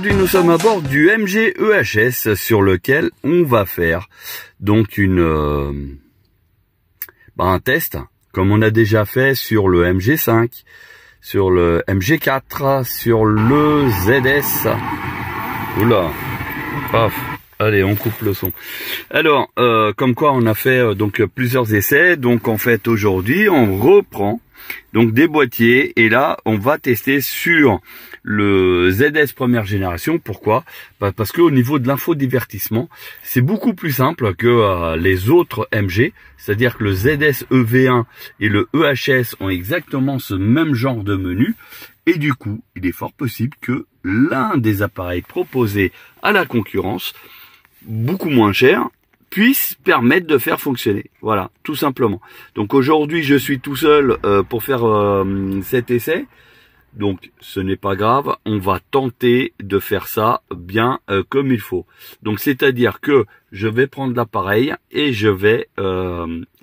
aujourd'hui nous sommes à bord du MG EHS sur lequel on va faire donc un test comme on a déjà fait sur le MG5, sur le MG4, sur le ZS. Oula, paf. Allez, on coupe le son. Alors, comme quoi on a fait donc plusieurs essais. Donc en fait aujourd'hui on reprend donc des boîtiers et là on va tester sur le ZS première génération. Pourquoi? Parce que au niveau de l'infodivertissement c'est beaucoup plus simple que les autres MG. C'est-à-dire que le ZS EV1 et le EHS ont exactement ce même genre de menu. Et du coup, il est fort possible que l'un des appareils proposés à la concurrence, beaucoup moins cher, puisse permettre de faire fonctionner. Voilà, tout simplement. Donc aujourd'hui, je suis tout seul pour faire cet essai. Donc ce n'est pas grave, on va tenter de faire ça bien comme il faut. Donc c'est-à-dire que je vais prendre l'appareil et je vais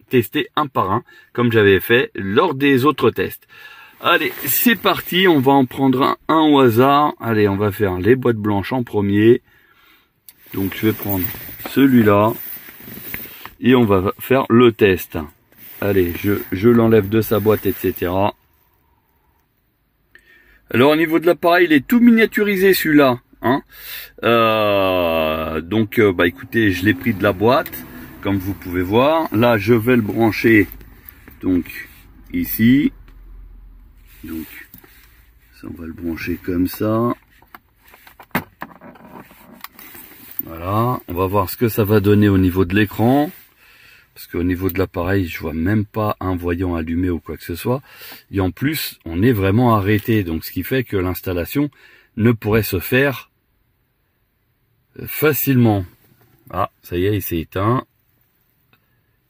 tester un par un, comme j'avais fait lors des autres tests. Allez, c'est parti, on va en prendre un au hasard. Allez, on va faire les boîtes blanches en premier. Donc je vais prendre celui-là et on va faire le test. Allez, je l'enlève de sa boîte, etc. Alors au niveau de l'appareil, il est tout miniaturisé celui-là. Hein. Écoutez, je l'ai pris de la boîte, comme vous pouvez voir. Là, je vais le brancher donc ici. Donc, ça, on va le brancher comme ça. Voilà, on va voir ce que ça va donner au niveau de l'écran. Parce qu'au niveau de l'appareil, je vois même pas un voyant allumé ou quoi que ce soit. Et en plus, on est vraiment arrêté. Donc, ce qui fait que l'installation ne pourrait se faire facilement. Ah, ça y est, il s'est éteint.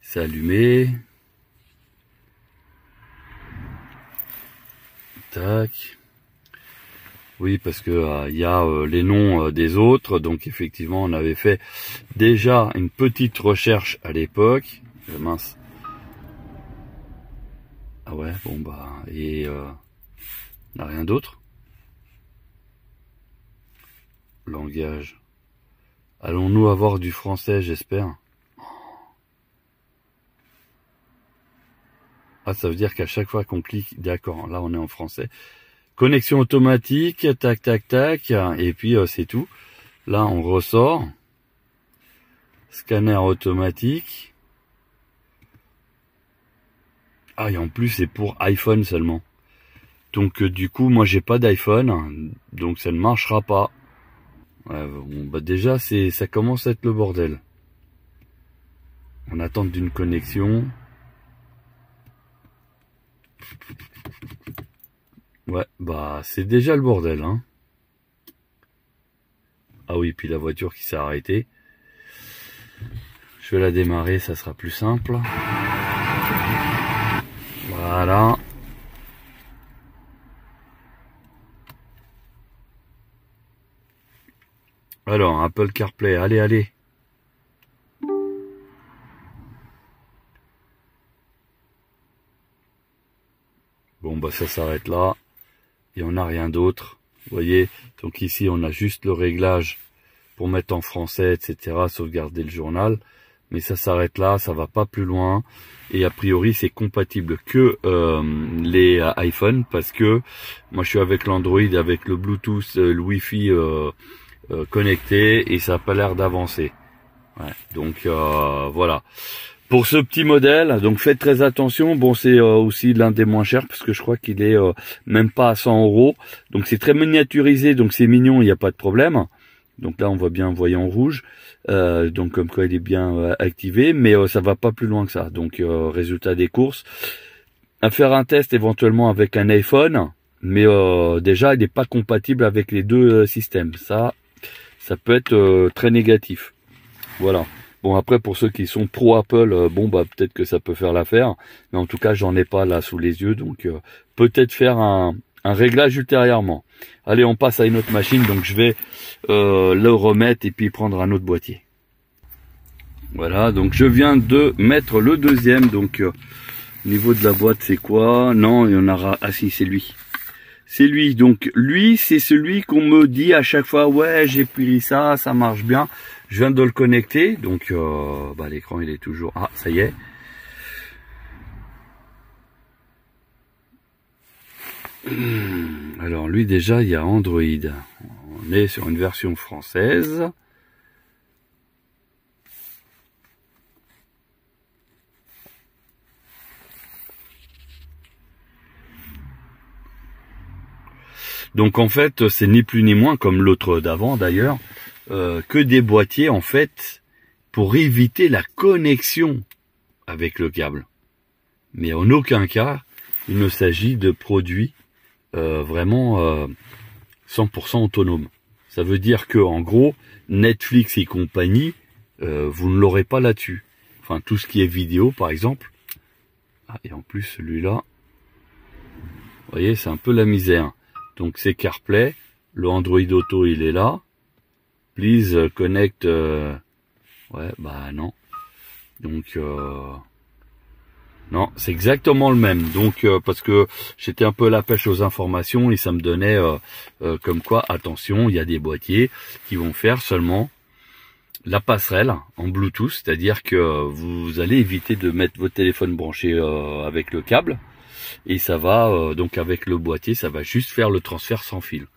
C'est allumé. Tac. Oui, parce que y a les noms des autres. Donc, effectivement, on avait fait déjà une petite recherche à l'époque. Mince. Ah ouais, bon bah, et on n'a rien d'autre. Langage. Allons-nous avoir du français, j'espère. Ah, ça veut dire qu'à chaque fois qu'on clique, d'accord, là on est en français. Connexion automatique, tac, tac, tac, et puis c'est tout. Là, on ressort. Scanner automatique. Ah, et en plus, c'est pour iPhone seulement. Donc, du coup, moi, j'ai pas d'iPhone, donc ça ne marchera pas. Ouais, bon, bah déjà, ça commence à être le bordel. On attend d'une connexion. Ouais, bah, c'est déjà le bordel, hein. Ah oui, puis la voiture qui s'est arrêtée. Je vais la démarrer, ça sera plus simple. Voilà. Alors, Apple CarPlay, allez, allez. Bon, bah ça s'arrête là. Et on n'a rien d'autre. Vous voyez, donc ici, on a juste le réglage pour mettre en français, etc., sauvegarder le journal. Mais ça s'arrête là, ça va pas plus loin. Et a priori, c'est compatible que les iPhones, parce que moi, je suis avec l'Android, avec le Bluetooth, le Wi-Fi connecté, et ça n'a pas l'air d'avancer. Ouais, donc voilà. Pour ce petit modèle, donc faites très attention. Bon, c'est aussi l'un des moins chers, parce que je crois qu'il est même pas à 100 €. Donc c'est très miniaturisé, donc c'est mignon, il n'y a pas de problème. Donc là, on voit bien un voyant rouge. Donc comme quoi il est bien activé, mais ça va pas plus loin que ça. Donc résultat des courses, à faire un test éventuellement avec un iPhone, mais déjà il n'est pas compatible avec les deux systèmes. Ça peut être très négatif. Voilà. Bon, après pour ceux qui sont pro Apple, bon bah peut-être que ça peut faire l'affaire, mais en tout cas j'en ai pas là sous les yeux, donc peut-être faire un réglage ultérieurement. Allez, on passe à une autre machine, donc je vais le remettre et puis prendre un autre boîtier. Voilà, donc je viens de mettre le deuxième. Donc au niveau de la boîte, c'est quoi? Non, il y en aura. Ah si, c'est lui. C'est lui. Donc lui, c'est celui qu'on me dit à chaque fois, ouais, j'ai pris ça, ça marche bien. Je viens de le connecter. Donc bah, l'écran il est toujours... Ah, ça y est. Alors lui déjà, il y a Android. On est sur une version française. Donc en fait, c'est ni plus ni moins, comme l'autre d'avant d'ailleurs, que des boîtiers en fait pour éviter la connexion avec le câble. Mais en aucun cas, il ne s'agit de produits vraiment 100% autonomes. Ça veut dire que en gros, Netflix et compagnie, vous ne l'aurez pas là-dessus. Enfin, tout ce qui est vidéo par exemple. Ah, et en plus celui-là, vous voyez, c'est un peu la misère. Donc c'est CarPlay, le Android Auto il est là. Please connect. Ouais, bah non. Donc non, c'est exactement le même. Donc parce que j'étais un peu à la pêche aux informations et ça me donnait comme quoi, attention, il y a des boîtiers qui vont faire seulement la passerelle en Bluetooth, c'est-à-dire que vous allez éviter de mettre votre téléphone branché avec le câble. Et ça va, donc avec le boîtier, ça va juste faire le transfert sans fil.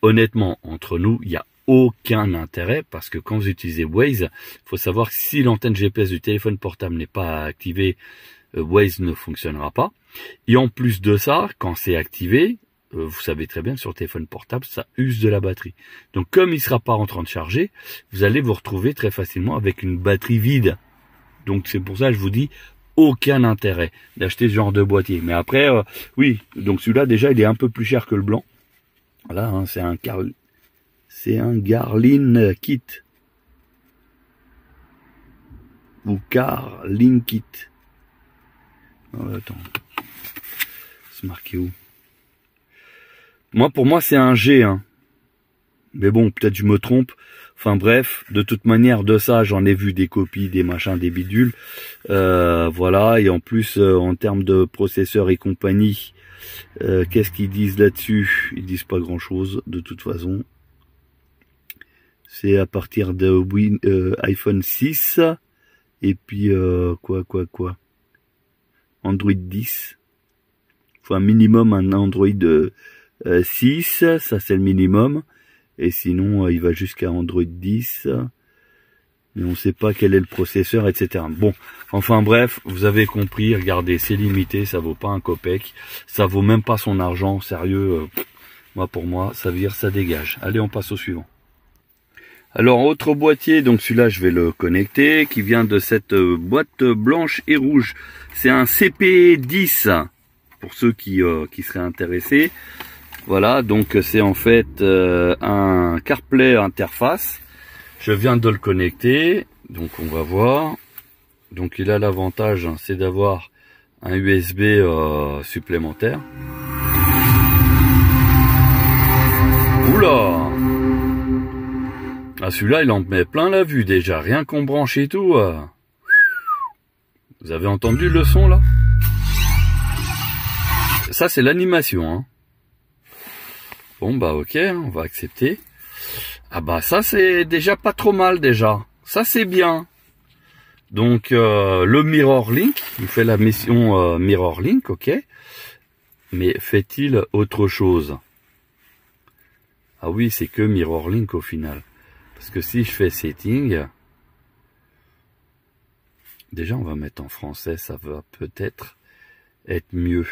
Honnêtement, entre nous, il n'y a aucun intérêt, parce que quand vous utilisez Waze, il faut savoir que si l'antenne GPS du téléphone portable n'est pas activée, Waze ne fonctionnera pas. Et en plus de ça, quand c'est activé, vous savez très bien que sur le téléphone portable, ça use de la batterie. Donc comme il ne sera pas en train de charger, vous allez vous retrouver très facilement avec une batterie vide. Donc c'est pour ça que je vous dis, aucun intérêt d'acheter ce genre de boîtier. Mais après, oui, donc celui-là déjà il est un peu plus cher que le blanc. Voilà, hein, c'est un Garlin Kit. Ou Garlin Kit. Oh, attends. C'est marqué où? Moi, pour moi, c'est un G. Hein. Mais bon, peut-être je me trompe. Enfin bref, de toute manière, de ça, j'en ai vu des copies, des machins, des bidules. Voilà, et en plus, en termes de processeur et compagnie, qu'est-ce qu'ils disent là-dessus? Ils disent pas grand-chose, de toute façon. C'est à partir de iPhone 6, et puis, quoi Android 10. Il faut un minimum, un Android 6, ça c'est le minimum. Et sinon, il va jusqu'à Android 10. Mais on ne sait pas quel est le processeur, etc. Bon, enfin bref, vous avez compris. Regardez, c'est limité, ça vaut pas un copec. Ça vaut même pas son argent, sérieux. Moi, pour moi, ça veut dire ça dégage. Allez, on passe au suivant. Alors, autre boîtier, donc celui-là, je vais le connecter, qui vient de cette boîte blanche et rouge. C'est un CP10, pour ceux qui seraient intéressés. Voilà, donc c'est en fait un CarPlay interface. Je viens de le connecter, donc on va voir. Donc il a l'avantage, hein, c'est d'avoir un USB supplémentaire. Oula! Ah, celui-là, il en met plein la vue déjà, rien qu'on branche et tout. Vous avez entendu le son là? Ça c'est l'animation, hein. Bon bah ok, on va accepter. Ah bah ça c'est déjà pas trop mal déjà. Ça c'est bien. Donc le Mirror Link, il fait la mission Mirror Link, ok. Mais fait-il autre chose? Ah oui, c'est que Mirror Link au final. Parce que si je fais Setting, déjà on va mettre en français, ça va peut-être être mieux.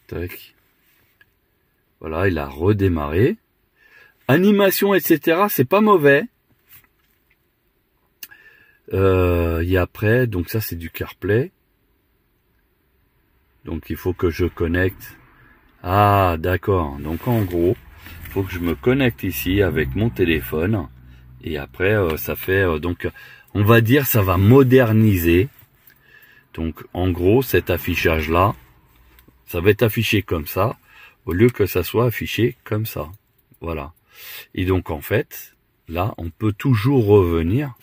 Tac. Voilà, il a redémarré. Animation, etc. C'est pas mauvais. Et après, donc ça c'est du CarPlay. Donc il faut que je connecte. Ah d'accord. Donc en gros, il faut que je me connecte ici avec mon téléphone. Et après, ça fait donc, on va dire, ça va moderniser. Donc en gros, cet affichage là, ça va être affiché comme ça, au lieu que ça soit affiché comme ça. Voilà. Et donc en fait, là, on peut toujours revenir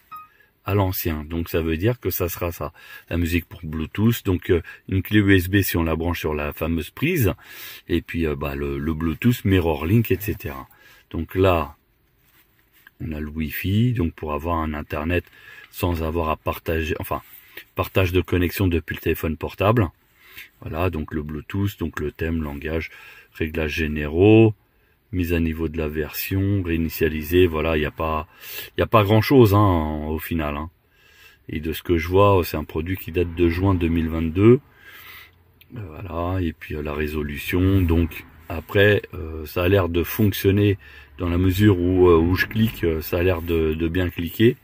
à l'ancien. Donc ça veut dire que ça sera ça. La musique pour Bluetooth, donc une clé USB si on la branche sur la fameuse prise, et puis le Bluetooth, MirrorLink, etc. Donc là, on a le Wi-Fi, donc pour avoir un Internet sans avoir à partager, enfin, partage de connexion depuis le téléphone portable. Voilà, donc le Bluetooth, donc le thème, langage, réglages généraux, mise à niveau de la version, réinitialiser, voilà, il n'y a pas grand chose au final. Et de ce que je vois, c'est un produit qui date de juin 2022. Voilà, et puis la résolution, donc après, ça a l'air de fonctionner dans la mesure où je clique, ça a l'air de bien cliquer.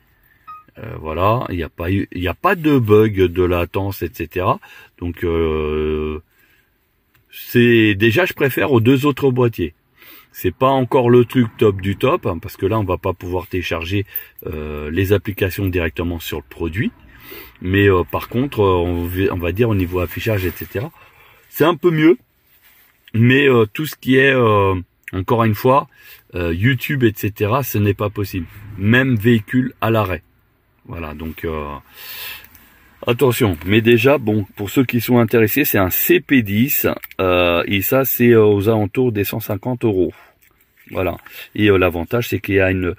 Voilà, il n'y a pas de bug, de latence, etc. Donc c'est déjà, je préfère aux deux autres boîtiers. C'est pas encore le truc top du top, parce que là on va pas pouvoir télécharger les applications directement sur le produit. Mais par contre, on va dire au niveau affichage, etc. C'est un peu mieux. Mais tout ce qui est, encore une fois, YouTube, etc., ce n'est pas possible. Même véhicule à l'arrêt. Voilà, donc attention. Mais déjà, bon, pour ceux qui sont intéressés, c'est un CP10 et ça, c'est aux alentours des 150 €. Voilà. Et l'avantage, c'est qu'il y a une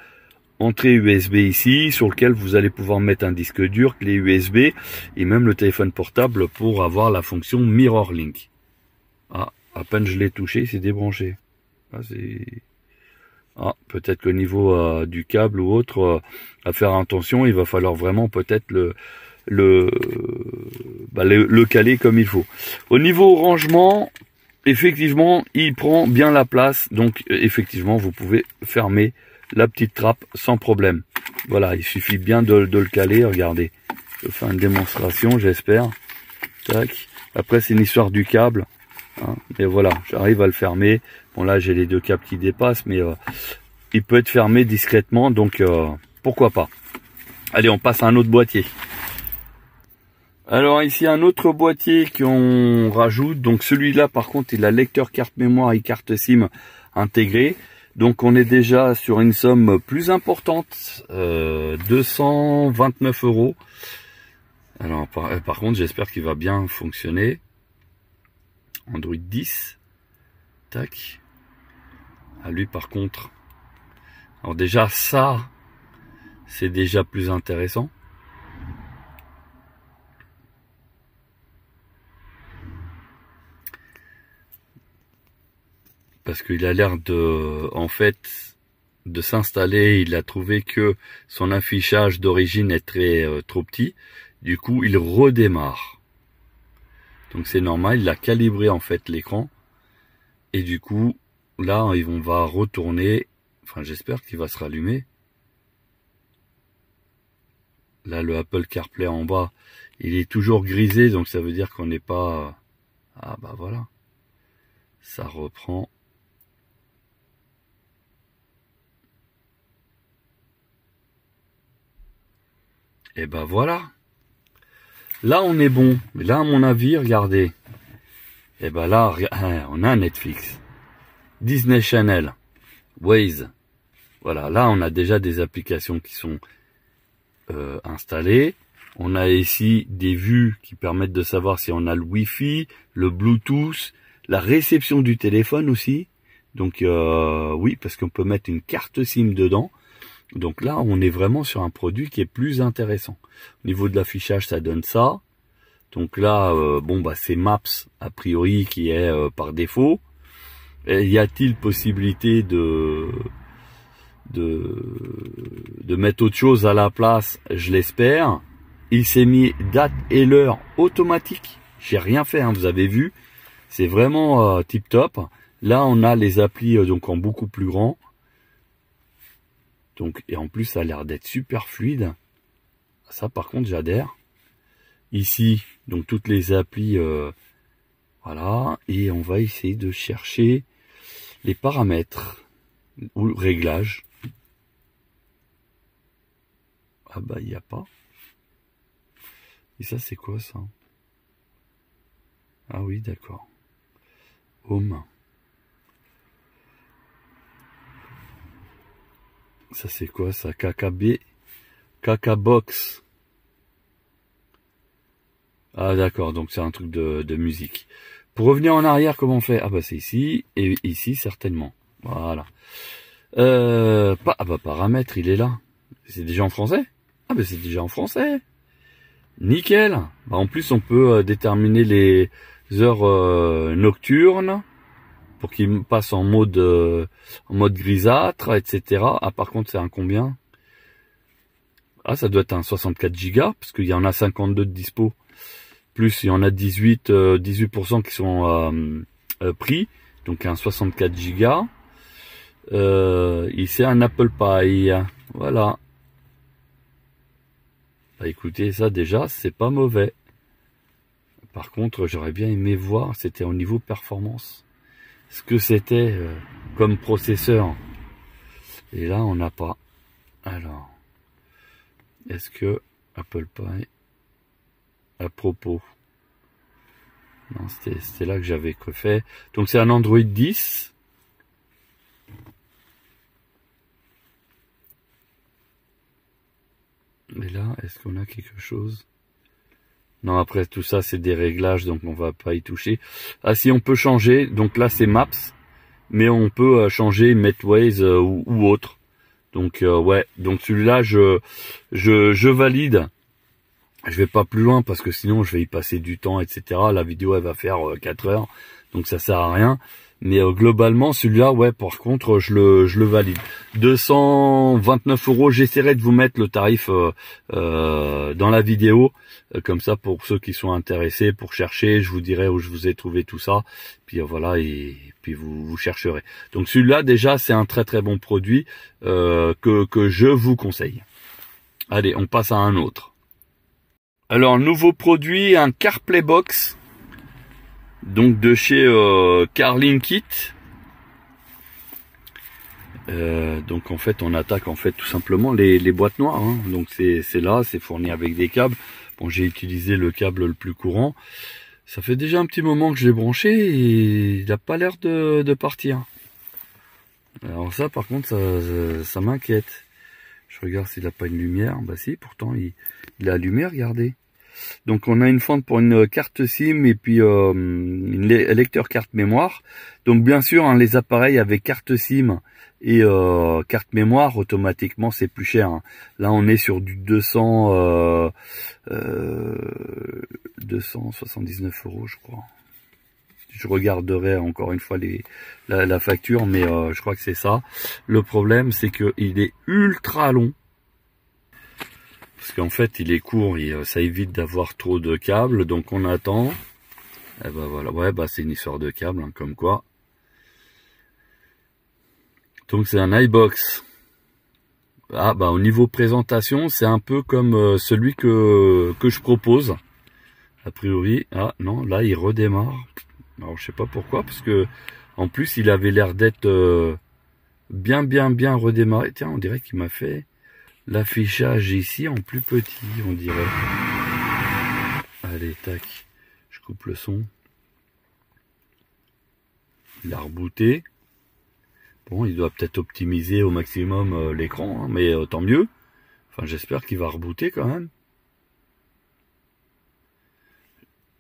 entrée USB ici, sur lequel vous allez pouvoir mettre un disque dur, clé USB et même le téléphone portable pour avoir la fonction MirrorLink. Ah, à peine je l'ai touché, c'est débranché. Peut-être qu'au niveau du câble ou autre, à faire attention, il va falloir vraiment peut-être le caler comme il faut. Au niveau rangement, effectivement, il prend bien la place. Donc, effectivement, vous pouvez fermer la petite trappe sans problème. Voilà, il suffit bien de le caler. Regardez, je fais une démonstration, j'espère. Tac. Après, c'est une histoire du câble. Mais voilà, j'arrive à le fermer. Bon, là, j'ai les deux câbles qui dépassent, mais il peut être fermé discrètement, donc pourquoi pas. Allez, on passe à un autre boîtier. Alors ici, un autre boîtier qu'on rajoute. Donc celui-là, par contre, il a lecteur carte mémoire et carte SIM intégrée. Donc on est déjà sur une somme plus importante, 229 €. Alors par contre, j'espère qu'il va bien fonctionner. Android 10. Tac. À lui par contre. Alors déjà ça, c'est déjà plus intéressant. Parce qu'il a l'air de s'installer, il a trouvé que son affichage d'origine est trop petit. Du coup, il redémarre. Donc c'est normal, il a calibré en fait l'écran. Et du coup, là, on va retourner. Enfin, j'espère qu'il va se rallumer. Là, le Apple CarPlay en bas, il est toujours grisé, donc ça veut dire qu'on n'est pas... Ah bah voilà. Ça reprend. Et ben voilà. Là, on est bon. Mais là, à mon avis, regardez. Et ben là, on a Netflix, Disney Channel, Waze. Voilà, là, on a déjà des applications qui sont installées. On a ici des vues qui permettent de savoir si on a le Wi-Fi, le Bluetooth, la réception du téléphone aussi. Donc, oui, parce qu'on peut mettre une carte SIM dedans. Donc là, on est vraiment sur un produit qui est plus intéressant. Au niveau de l'affichage, ça donne ça. Donc là, c'est Maps, a priori, qui est par défaut. Et y a-t-il possibilité de mettre autre chose à la place? Je l'espère. Il s'est mis date et l'heure automatique. J'ai rien fait, vous avez vu. C'est vraiment tip top. Là, on a les applis donc en beaucoup plus grand. Donc, et en plus, ça a l'air d'être super fluide. Ça, par contre, j'adhère. Ici, donc toutes les applis, voilà. Et on va essayer de chercher les paramètres ou réglages. Ah bah, il n'y a pas. Et ça, c'est quoi ça? Ah oui, d'accord. Home. Ça, c'est quoi ça? KKB Caca Box. Ah d'accord, donc c'est un truc de musique. Pour revenir en arrière, comment on fait? Ah bah c'est ici, et ici certainement. Voilà. Ah bah paramètres, il est là. C'est déjà en français? Ah bah c'est déjà en français. Nickel. Bah, en plus on peut déterminer les heures nocturnes pour qu'il passe en mode grisâtre, etc. Ah par contre c'est un combien? Ah ça doit être un 64 Go, parce qu'il y en a 52 de dispo. Plus il y en a 18% qui sont pris, donc un 64 Go. Ici un Apple Pie, voilà. Bah écoutez, ça déjà c'est pas mauvais. Par contre j'aurais bien aimé voir, c'était au niveau performance, ce que c'était comme processeur. Et là on n'a pas. Alors, est-ce que Apple Pie, à propos, non c'était là que j'avais fait. Donc c'est un Android 10. Et là, est-ce qu'on a quelque chose? Non, après tout ça, c'est des réglages, donc on va pas y toucher. Ah si, on peut changer. Donc là, c'est Maps, mais on peut changer MetWays ou autre. Donc ouais, donc celui-là, je valide. Je vais pas plus loin parce que sinon, je vais y passer du temps, etc. La vidéo, elle va faire 4 heures, donc ça sert à rien. Mais globalement, celui-là, ouais, par contre, je le valide. 229 €. J'essaierai de vous mettre le tarif dans la vidéo. Comme ça, pour ceux qui sont intéressés, pour chercher, je vous dirai où je vous ai trouvé tout ça. Puis voilà, et puis vous chercherez. Donc celui-là, déjà, c'est un très très bon produit que je vous conseille. Allez, on passe à un autre. Alors, nouveau produit, un CarPlay Box. Donc de chez CarLinkit. Donc en fait on attaque en fait tout simplement les boîtes noires. Hein. Donc c'est là, c'est fourni avec des câbles. Bon, j'ai utilisé le câble le plus courant. Ça fait déjà un petit moment que je l'ai branché et il n'a pas l'air de partir. Alors ça par contre ça m'inquiète. Je regarde s'il n'a pas une lumière. Bah si, pourtant il a allumé, regardez. Donc on a une fente pour une carte SIM et puis un lecteur carte mémoire. Donc bien sûr, hein, les appareils avec carte SIM et carte mémoire, automatiquement c'est plus cher. Hein. Là on est sur du 279 €, je crois. Je regarderai encore une fois la facture, mais je crois que c'est ça. Le problème c'est qu'il est ultra long. Parce qu'en fait, il est court et ça évite d'avoir trop de câbles. Donc, on attend. Et ben voilà. Ouais, bah c'est une histoire de câbles, hein, comme quoi. Donc, c'est un iBox. Ah, bah au niveau présentation, c'est un peu comme celui que je propose. A priori. Ah, non, là, il redémarre. Alors, je sais pas pourquoi. Parce que, en plus, il avait l'air d'être bien redémarré. Tiens, on dirait qu'il m'a fait l'affichage ici en plus petit, on dirait. Allez, tac. Je coupe le son. Il a rebooté. Bon, il doit peut-être optimiser au maximum l'écran, hein, mais tant mieux. Enfin, j'espère qu'il va rebooter quand même.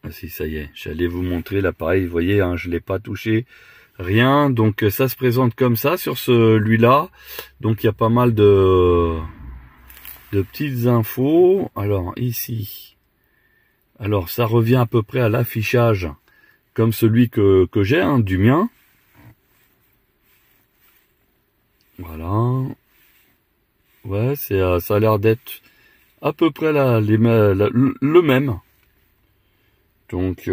Ah si, ça y est. J'allais vous montrer l'appareil. Vous voyez, hein, je ne l'ai pas touché. Rien. Donc, ça se présente comme ça sur celui-là. Donc, il y a pas mal de petites infos. Alors ici, alors ça revient à peu près à l'affichage comme celui que j'ai, hein, du mien. Voilà. Ouais, ça a l'air d'être à peu près le même. Donc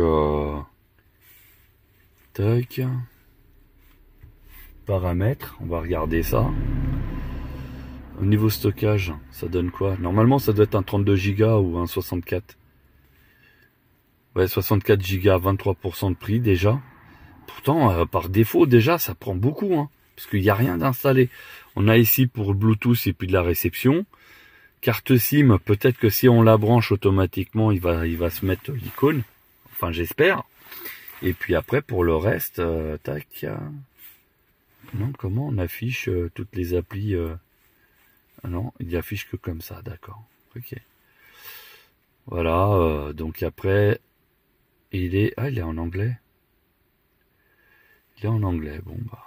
tac. Paramètres, on va regarder ça. Au niveau stockage, ça donne quoi? Normalement, ça doit être un 32 Go ou un 64. Ouais, 64 Go, 23% de prix déjà. Pourtant, par défaut, déjà, ça prend beaucoup, hein, parce qu'il n'y a rien d'installé. On a ici pour le Bluetooth et puis de la réception. Carte SIM, peut-être que si on la branche automatiquement, il va se mettre l'icône. Enfin, j'espère. Et puis après, pour le reste, tac. Non, comment on affiche toutes les applis non, il affiche que comme ça, d'accord. Ok. Voilà, donc après, il est en anglais. Il est en anglais, bon bah.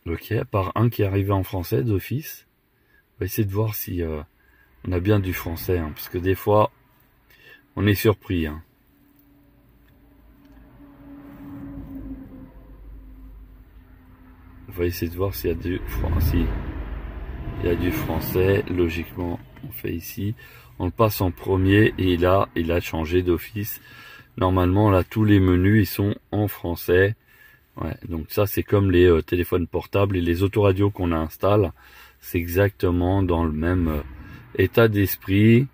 Ok, à part un qui est arrivé en français d'office. On va essayer de voir si on a bien du français, hein, parce que des fois, on est surpris. Hein. On va essayer de voir s'il y a du français. Logiquement, on fait ici. On le passe en premier et là, il a changé d'office. Normalement, là, tous les menus, ils sont en français. Ouais, donc ça, c'est comme les téléphones portables et les autoradios qu'on installe. C'est exactement dans le même état d'esprit.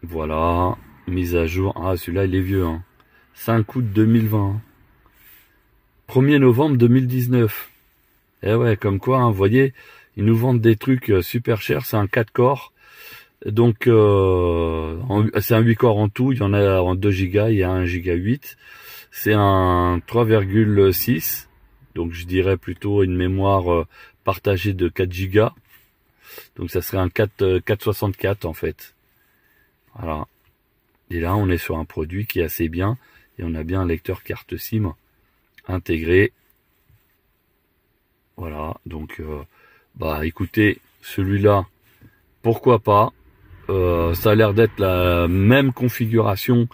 Voilà, mise à jour. Ah, celui-là, il est vieux. Hein. 5 août 2020. 1er novembre 2019. Eh ouais, comme quoi, hein, vous voyez, ils nous vendent des trucs super chers. C'est un 4 corps. Donc, c'est un 8 corps en tout. Il y en a en 2 Go, il y a un Go 8. C'est un 3,6. Donc, je dirais plutôt une mémoire partagée de 4 Go. Donc, ça serait un 464 en fait. Voilà. Et là, on est sur un produit qui est assez bien. Et on a bien un lecteur carte SIM intégré. Voilà. Donc, bah, écoutez, celui-là, pourquoi pas. Ça a l'air d'être la même configuration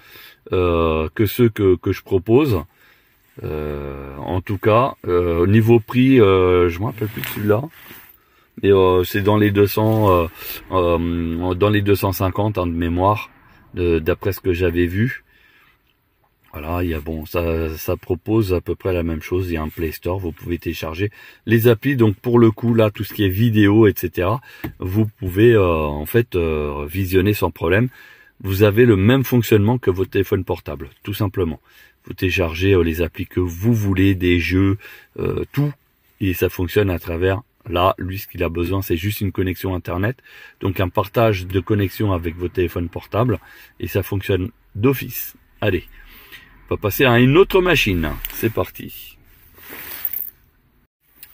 que ceux que je propose. En tout cas, au niveau prix, je me rappelle plus de celui-là. Mais c'est dans les 200, dans les 250 hein, de mémoire, d'après ce que j'avais vu. Voilà, il y a bon, ça propose à peu près la même chose. Il y a un Play Store, vous pouvez télécharger les applis. Donc pour le coup là, tout ce qui est vidéo, etc., vous pouvez en fait visionner sans problème. Vous avez le même fonctionnement que votre téléphone portable, tout simplement. Vous téléchargez les applis que vous voulez, des jeux, tout, et ça fonctionne à travers. Là, lui, ce qu'il a besoin, c'est juste une connexion Internet, donc un partage de connexion avec votre téléphone portable, et ça fonctionne d'office. Allez. On va passer à une autre machine. C'est parti.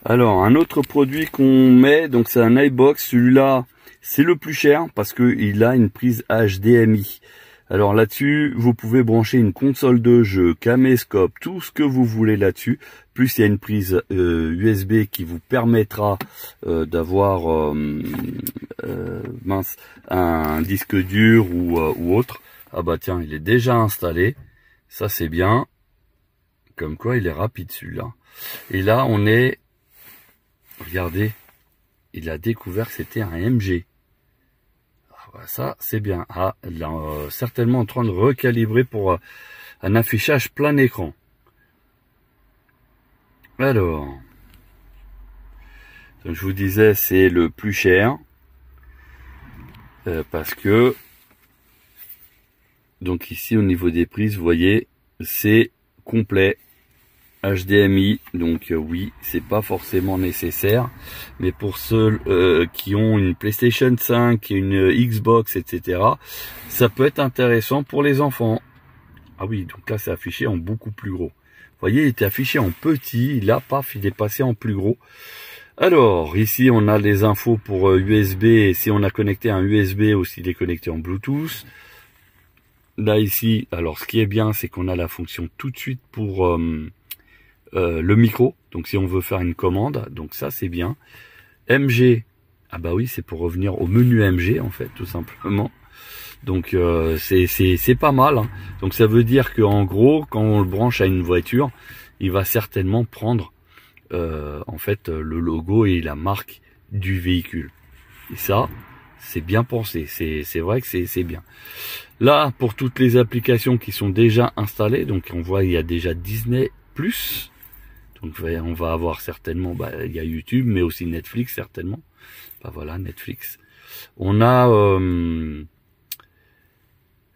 Alors, un autre produit qu'on met, donc c'est un iBox. Celui-là, c'est le plus cher parce qu'il a une prise HDMI. Alors là-dessus, vous pouvez brancher une console de jeu, caméscope, tout ce que vous voulez là-dessus. Plus il y a une prise USB qui vous permettra d'avoir un disque dur ou autre. Ah bah tiens, il est déjà installé. Ça c'est bien, comme quoi il est rapide celui-là. Et là on est, regardez, il a découvert que c'était un MG. Ah, ça c'est bien. Ah, il est certainement en train de recalibrer pour un affichage plein écran. Alors, donc je vous disais c'est le plus cher parce que donc ici au niveau des prises, vous voyez, c'est complet HDMI. Donc oui, c'est pas forcément nécessaire, mais pour ceux qui ont une PlayStation 5, une Xbox, etc., ça peut être intéressant pour les enfants. Ah oui, donc là c'est affiché en beaucoup plus gros. Vous voyez, il était affiché en petit, là paf, il est passé en plus gros. Alors ici on a les infos pour USB, et si on a connecté un USB ou s'il est connecté en Bluetooth. Là ici, alors ce qui est bien, c'est qu'on a la fonction tout de suite pour le micro. Donc si on veut faire une commande, donc ça c'est bien. MG, ah bah oui, c'est pour revenir au menu MG en fait, tout simplement. Donc c'est pas mal. Hein. Donc ça veut dire que en gros, quand on le branche à une voiture, il va certainement prendre en fait le logo et la marque du véhicule. Et ça, c'est bien pensé. C'est vrai que c'est bien. Là, pour toutes les applications qui sont déjà installées, donc on voit il y a déjà Disney+. Donc on va avoir certainement, il y a YouTube, mais aussi Netflix certainement. Bah voilà, Netflix. On a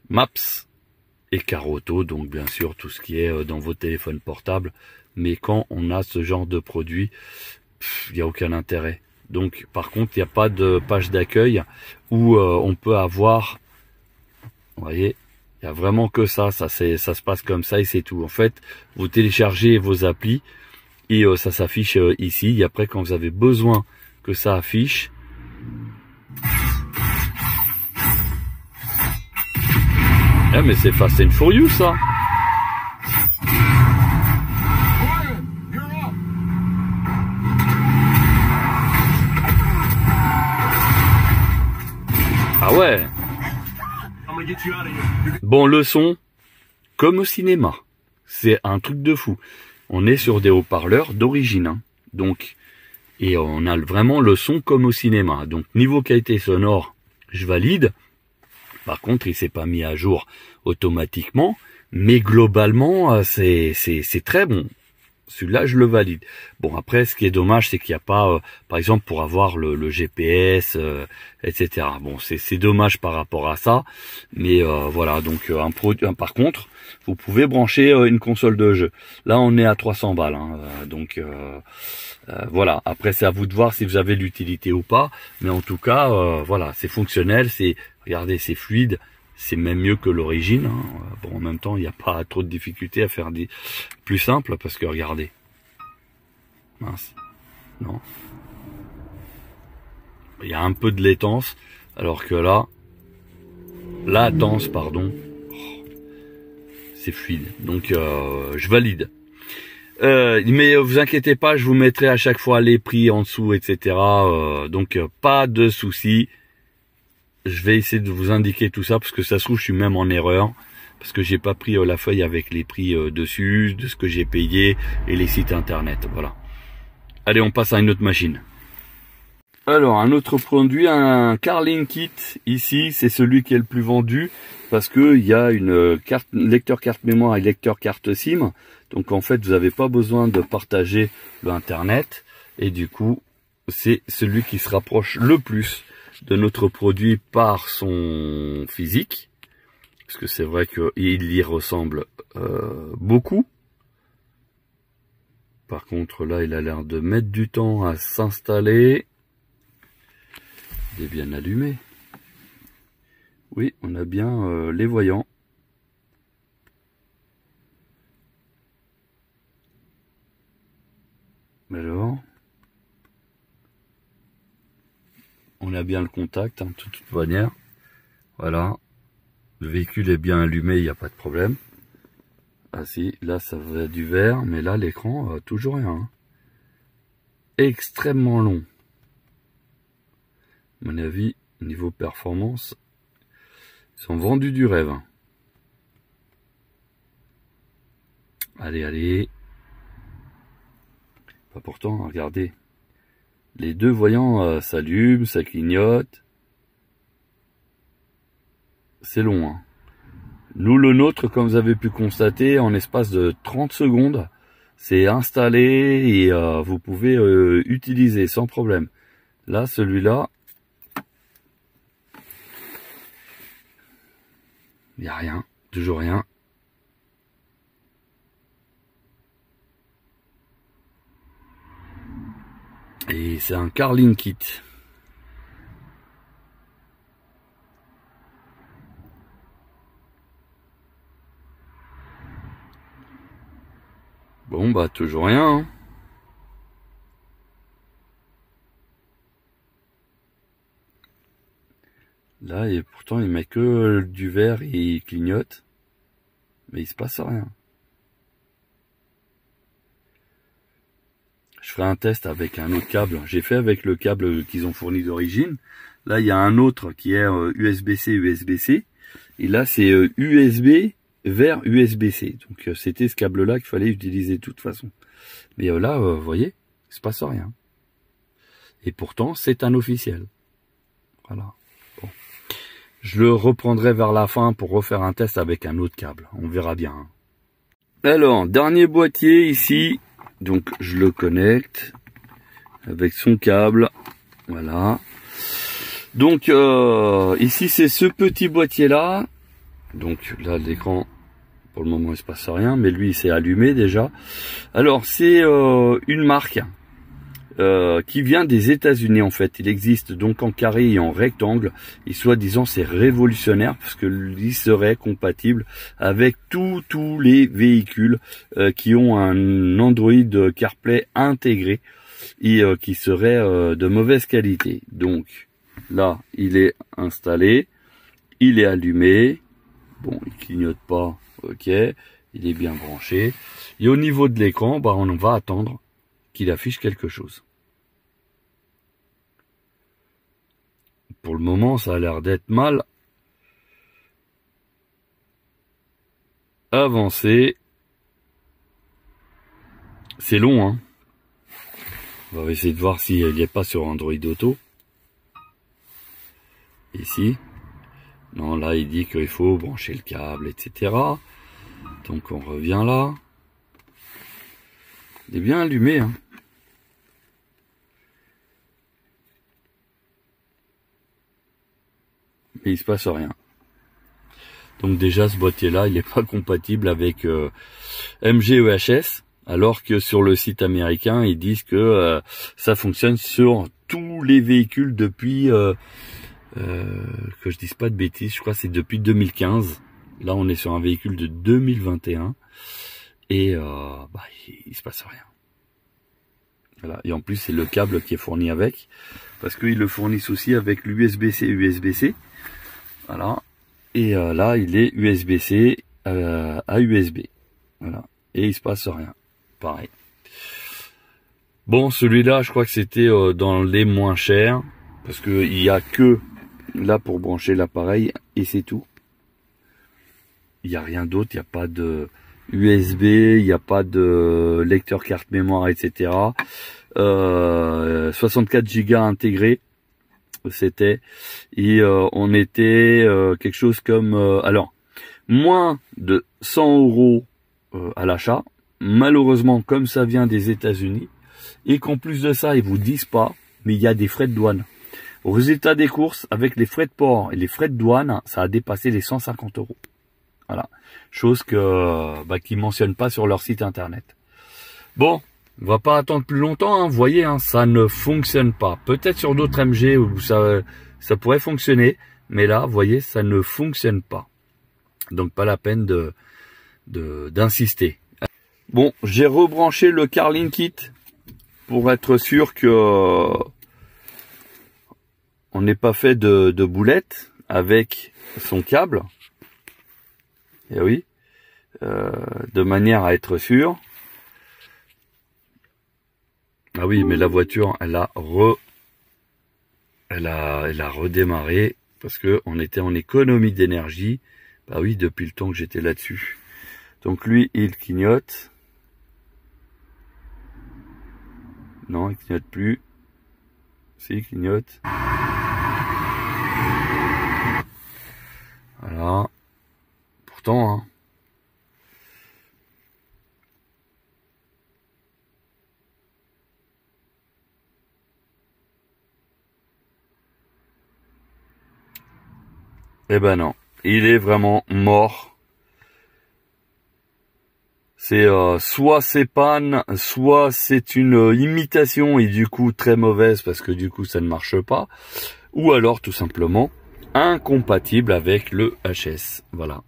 Maps et Caroto, donc bien sûr tout ce qui est dans vos téléphones portables. Mais quand on a ce genre de produit, il n'y a aucun intérêt. Donc par contre, il n'y a pas de page d'accueil où on peut avoir... Vous voyez, il y a vraiment que ça se passe comme ça et c'est tout. En fait, vous téléchargez vos applis et ça s'affiche ici. Et après, quand vous avez besoin que ça affiche. Eh mais c'est Fast and Furious ça. Ah ouais. Bon, le son, comme au cinéma, c'est un truc de fou. On est sur des haut-parleurs d'origine, hein. Donc, et on a vraiment le son comme au cinéma. Donc, niveau qualité sonore, je valide. Par contre, il s'est pas mis à jour automatiquement, mais globalement, c'est très bon. Celui-là, je le valide. Bon, après, ce qui est dommage, c'est qu'il n'y a pas, par exemple, pour avoir le GPS, etc. Bon, c'est dommage par rapport à ça, mais voilà. Donc, par contre, vous pouvez brancher une console de jeu. Là, on est à 300 balles. Hein, donc, voilà. Après, c'est à vous de voir si vous avez l'utilité ou pas. Mais en tout cas, voilà, c'est fonctionnel. Regardez, c'est fluide. C'est même mieux que l'origine. Hein. Bon, en même temps, il n'y a pas trop de difficultés à faire des plus simples parce que regardez. Mince. Non. Il y a un peu de latence, alors que là, latence, pardon, c'est fluide. Donc, je valide. Mais vous inquiétez pas, je vous mettrai à chaque fois les prix en dessous, etc. Donc, pas de soucis. Je vais essayer de vous indiquer tout ça parce que ça se trouve je suis même en erreur parce que j'ai pas pris la feuille avec les prix dessus, de ce que j'ai payé et les sites internet. Voilà. Allez, on passe à une autre machine. Alors un autre produit, un Carling Kit. Ici, c'est celui qui est le plus vendu parce que il y a une lecteur carte mémoire et lecteur carte SIM. Donc en fait, vous n'avez pas besoin de partager le internet et du coup, c'est celui qui se rapproche le plus de notre produit par son physique, parce que c'est vrai qu'il y ressemble beaucoup. Par contre là il a l'air de mettre du temps à s'installer. Il est bien allumé. Oui, on a bien les voyants. Alors on a bien le contact, hein, de toute manière. Voilà. Le véhicule est bien allumé, il n'y a pas de problème. Ah si, là ça va du vert, mais là l'écran, toujours rien. Hein. Extrêmement long. À mon avis, niveau performance, ils ont vendu du rêve. Allez, allez. Pas pourtant, regardez. Les deux voyants s'allument, ça clignote. C'est long. Hein. Nous, le nôtre, comme vous avez pu constater, en espace de 30 secondes, c'est installé et vous pouvez utiliser sans problème. Là, celui-là, il n'y a rien, toujours rien. Et c'est un Carling Kit. Bon bah toujours rien. Hein. Là et pourtant il met que du vert et il clignote. Mais il se passe rien. Je ferai un test avec un autre câble. J'ai fait avec le câble qu'ils ont fourni d'origine. Là, il y a un autre qui est USB-C, USB-C. Et là, c'est USB vers USB-C. Donc, c'était ce câble-là qu'il fallait utiliser de toute façon. Mais là, vous voyez, il se passe rien. Et pourtant, c'est un officiel. Voilà. Bon. Je le reprendrai vers la fin pour refaire un test avec un autre câble. On verra bien. Hein. Alors, dernier boîtier ici. Donc je le connecte avec son câble, voilà. Donc ici c'est ce petit boîtier là. Donc là l'écran pour le moment il se passe rien, mais lui il s'est allumé déjà. Alors c'est une marque qui vient des États-Unis en fait. Il existe donc en carré et en rectangle. Et soi-disant c'est révolutionnaire parce que il serait compatible avec tous les véhicules qui ont un Android CarPlay intégré. et qui serait de mauvaise qualité. Donc là, il est installé, il est allumé, bon, il clignote pas, ok, il est bien branché. Et au niveau de l'écran, bah, on va attendre qu'il affiche quelque chose. Pour le moment, ça a l'air d'être mal avancé. C'est long, hein. On va essayer de voir s'il n'y a pas sur Android Auto. Ici. Non, là, il dit qu'il faut brancher le câble, etc. Donc, on revient là. Il est bien allumé, hein. Mais il se passe rien. Donc déjà, ce boîtier-là, il n'est pas compatible avec MG EHS, alors que sur le site américain, ils disent que ça fonctionne sur tous les véhicules depuis, que je dise pas de bêtises, je crois que c'est depuis 2015. Là, on est sur un véhicule de 2021 et bah, il se passe rien. Voilà. Et en plus, c'est le câble qui est fourni avec, parce qu'ils le fournissent aussi avec l'USB-C, USB-C. Voilà. Et là, il est USB-C à USB. Voilà. Et il se passe rien. Pareil. Bon, celui-là, je crois que c'était dans les moins chers, parce que il y a que là pour brancher l'appareil et c'est tout. Il n'y a rien d'autre. Il n'y a pas de USB, il n'y a pas de lecteur carte mémoire, etc. 64 Go intégrés. C'était et on était quelque chose comme alors moins de 100 € à l'achat. Malheureusement, comme ça vient des États-Unis et qu'en plus de ça, ils vous disent pas, mais il y a des frais de douane. Au résultat des courses, avec les frais de port et les frais de douane, ça a dépassé les 150 €. Voilà, chose que qu'ils mentionnent pas sur leur site internet. Bon. On va pas attendre plus longtemps, hein. Vous voyez, hein, ça ne fonctionne pas. Peut-être sur d'autres MG où ça pourrait fonctionner, mais là, vous voyez, ça ne fonctionne pas. Donc pas la peine d'insister. Bon, j'ai rebranché le Carling Kit pour être sûr que on n'ait pas fait de boulettes avec son câble. Et oui, de manière à être sûr. Ah oui, mais la voiture, elle a redémarré parce que on était en économie d'énergie. Bah oui, depuis le temps que j'étais là-dessus. Donc lui, il clignote. Non, il clignote plus. Si, il clignote. Voilà. Pourtant, hein. Eh ben non, il est vraiment mort. C'est soit c'est panne, soit c'est une imitation et du coup très mauvaise parce que du coup ça ne marche pas, ou alors tout simplement incompatible avec le HS. Voilà.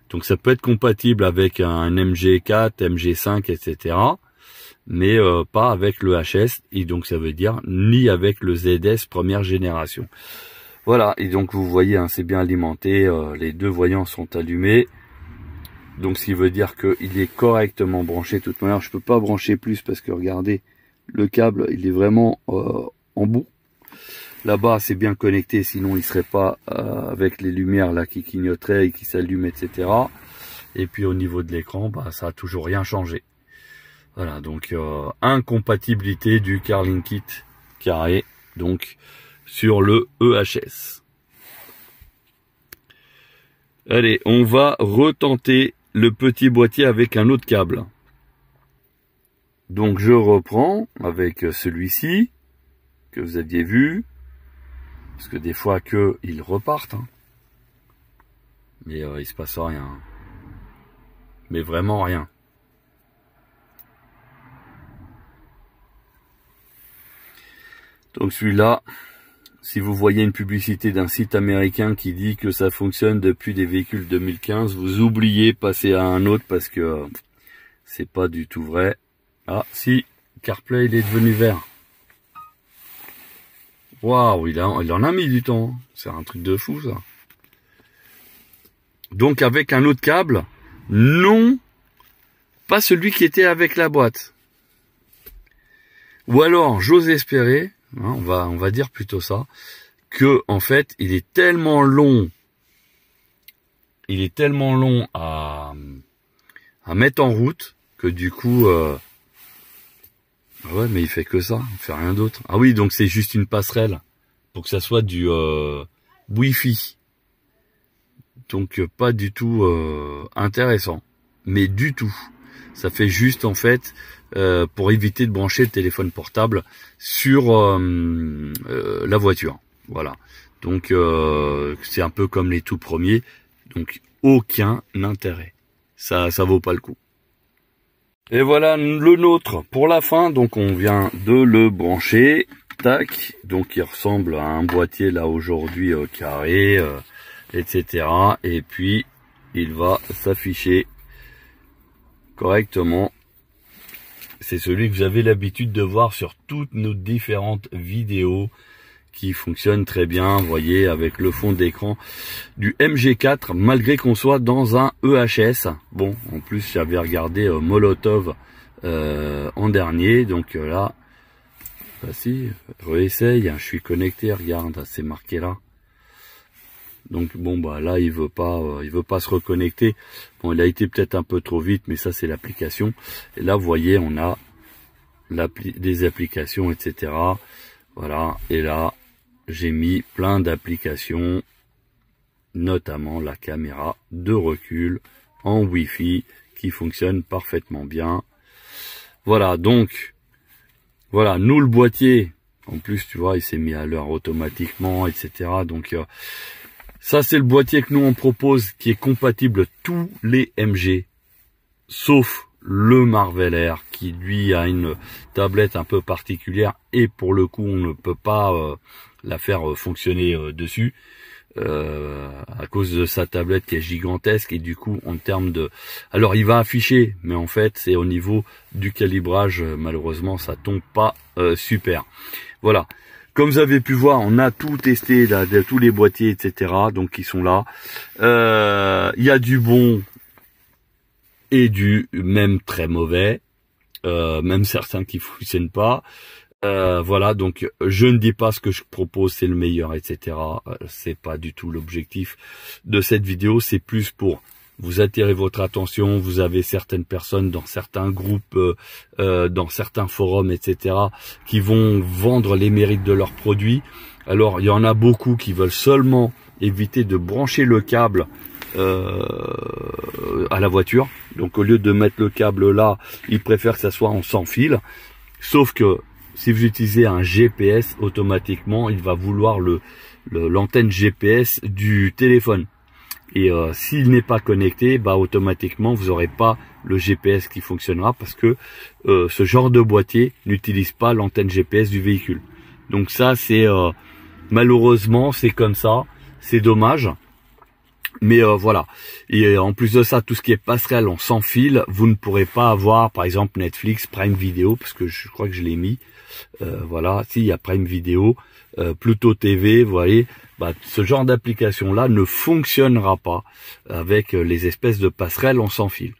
Donc ça peut être compatible avec un MG4, MG5, etc. Mais pas avec le HS, et donc ça veut dire ni avec le ZS première génération. Voilà, et donc vous voyez, hein, c'est bien alimenté, les deux voyants sont allumés. Donc ce qui veut dire qu'il est correctement branché. De toute manière, je peux pas brancher plus parce que regardez, le câble, il est vraiment en bout. Là-bas, c'est bien connecté, sinon il serait pas avec les lumières là qui clignoteraient et qui s'allument, etc. Et puis au niveau de l'écran, bah, ça a toujours rien changé. Voilà, donc incompatibilité du Carling Kit carré, donc sur le EHS. Allez, on va retenter le petit boîtier avec un autre câble. Donc je reprends avec celui-ci que vous aviez vu, parce que des fois ils repartent, hein. Mais il se passe rien, mais vraiment rien. Donc celui-là, si vous voyez une publicité d'un site américain qui dit que ça fonctionne depuis des véhicules 2015, vous oubliez, passez à un autre parce que c'est pas du tout vrai. Ah si, CarPlay il est devenu vert. Waouh, il en a mis du temps. C'est un truc de fou, ça. Donc, avec un autre câble, non, pas celui qui était avec la boîte. Ou alors, j'ose espérer, hein, on va dire plutôt ça, que, en fait, il est tellement long à mettre en route, que du coup, ouais, mais il fait que ça, il fait rien d'autre. Ah oui, donc c'est juste une passerelle pour que ça soit du Wi-Fi. Donc pas du tout intéressant, mais du tout. Ça fait juste en fait pour éviter de brancher le téléphone portable sur la voiture. Voilà. Donc c'est un peu comme les tout premiers. Donc aucun intérêt. Ça vaut pas le coup. Et voilà le nôtre pour la fin. Donc on vient de le brancher. Tac. Donc il ressemble à un boîtier là aujourd'hui carré, etc. Et puis il va s'afficher correctement. C'est celui que vous avez l'habitude de voir sur toutes nos différentes vidéos qui fonctionne très bien, vous voyez, avec le fond d'écran du MG4, malgré qu'on soit dans un EHS. Bon, en plus, j'avais regardé Molotov en dernier, donc là, si, réessaye, je suis connecté, regarde, c'est marqué là. Donc bon, bah là, il veut pas se reconnecter. Bon, il a été peut-être un peu trop vite, mais ça, c'est l'application. Et là, vous voyez, on a des applications, etc. Voilà, et là, j'ai mis plein d'applications, notamment la caméra de recul en Wi-Fi qui fonctionne parfaitement bien. Voilà, donc, voilà, nous le boîtier, en plus, tu vois, il s'est mis à l'heure automatiquement, etc. Donc, ça, c'est le boîtier que nous, on propose qui est compatible tous les MG, sauf le Marvel Air qui lui a une tablette un peu particulière et pour le coup on ne peut pas la faire fonctionner dessus à cause de sa tablette qui est gigantesque et du coup en termes de... Alors il va afficher mais en fait c'est au niveau du calibrage malheureusement ça tombe pas super. Voilà. Comme vous avez pu voir, on a tout testé, là, de tous les boîtiers, etc. Donc ils sont là. Il y a du bon et du même très mauvais, même certains qui fonctionnent pas. Voilà, donc je ne dis pas ce que je propose c'est le meilleur, etc. C'est pas du tout l'objectif de cette vidéo. C'est plus pour vous attirer votre attention. Vous avez certaines personnes dans certains groupes, dans certains forums, etc. qui vont vendre les mérites de leurs produits. Alors il y en a beaucoup qui veulent seulement éviter de brancher le câble à la voiture. Donc au lieu de mettre le câble là, ils préfèrent que ça soit en sans fil. Sauf que si vous utilisez un GPS, automatiquement, il va vouloir l'antenne GPS du téléphone. Et s'il n'est pas connecté, bah automatiquement vous n'aurez pas le GPS qui fonctionnera parce que ce genre de boîtier n'utilise pas l'antenne GPS du véhicule. Donc ça c'est malheureusement c'est comme ça, c'est dommage. Mais voilà. Et en plus de ça, tout ce qui est passerelle en sans fil, vous ne pourrez pas avoir par exemple Netflix, Prime Video, parce que je crois que je l'ai mis. Voilà, si il y a Prime Video, Pluto TV, vous voyez, bah, ce genre d'application là ne fonctionnera pas avec les espèces de passerelles en sans fil.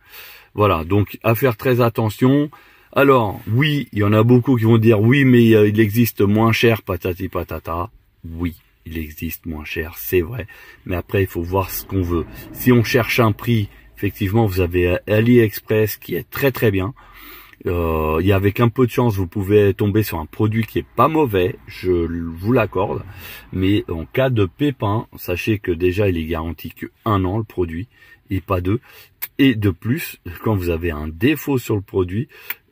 Voilà, donc à faire très attention. Alors oui, il y en a beaucoup qui vont dire oui, mais il existe moins cher, patati patata. Oui, il existe moins cher, c'est vrai. Mais après, il faut voir ce qu'on veut. Si on cherche un prix, effectivement, vous avez AliExpress qui est très très bien. Avec un peu de chance, vous pouvez tomber sur un produit qui est pas mauvais, je vous l'accorde. Mais en cas de pépin, sachez que déjà, il est garanti que 1 an le produit et pas 2. Et de plus, quand vous avez un défaut sur le produit,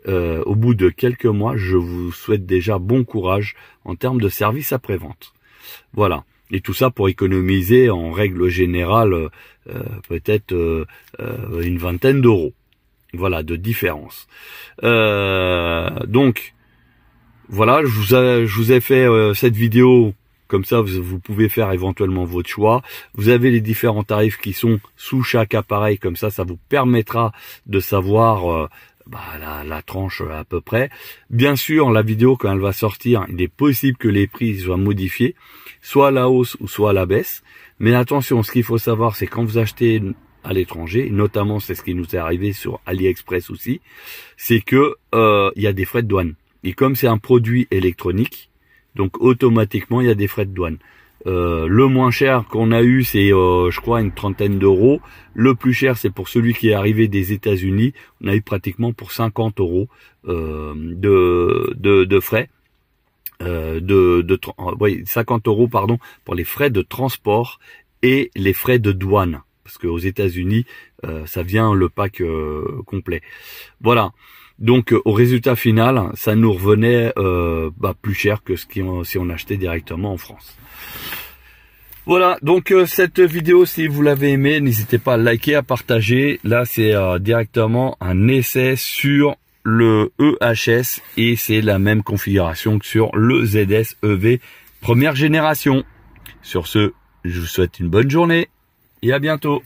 au bout de quelques mois, je vous souhaite déjà bon courage en termes de service après-vente. Voilà. Et tout ça pour économiser en règle générale peut-être une vingtaine d'euros. Voilà, de différence. Donc, voilà, je vous ai fait cette vidéo. Comme ça, vous pouvez faire éventuellement votre choix. Vous avez les différents tarifs qui sont sous chaque appareil. Comme ça vous permettra de savoir la tranche à peu près. Bien sûr, la vidéo quand elle va sortir, il est possible que les prix soient modifiés, soit à la hausse ou soit à la baisse. Mais attention, ce qu'il faut savoir, c'est quand vous achetez à l'étranger, notamment c'est ce qui nous est arrivé sur AliExpress aussi, c'est que il y a des frais de douane. Et comme c'est un produit électronique, donc automatiquement il y a des frais de douane. Le moins cher qu'on a eu, c'est je crois une 30aine d'euros. Le plus cher, c'est pour celui qui est arrivé des États-Unis. On a eu pratiquement pour 50 euros de frais. 50 euros pardon, pour les frais de transport et les frais de douane. Parce qu'aux États-Unis, ça vient le pack complet. Voilà. Donc au résultat final, ça nous revenait plus cher que si on achetait directement en France. Voilà, donc cette vidéo, si vous l'avez aimée, n'hésitez pas à liker, à partager. Là, c'est directement un essai sur le EHS et c'est la même configuration que sur le ZS EV première génération. Sur ce, je vous souhaite une bonne journée et à bientôt.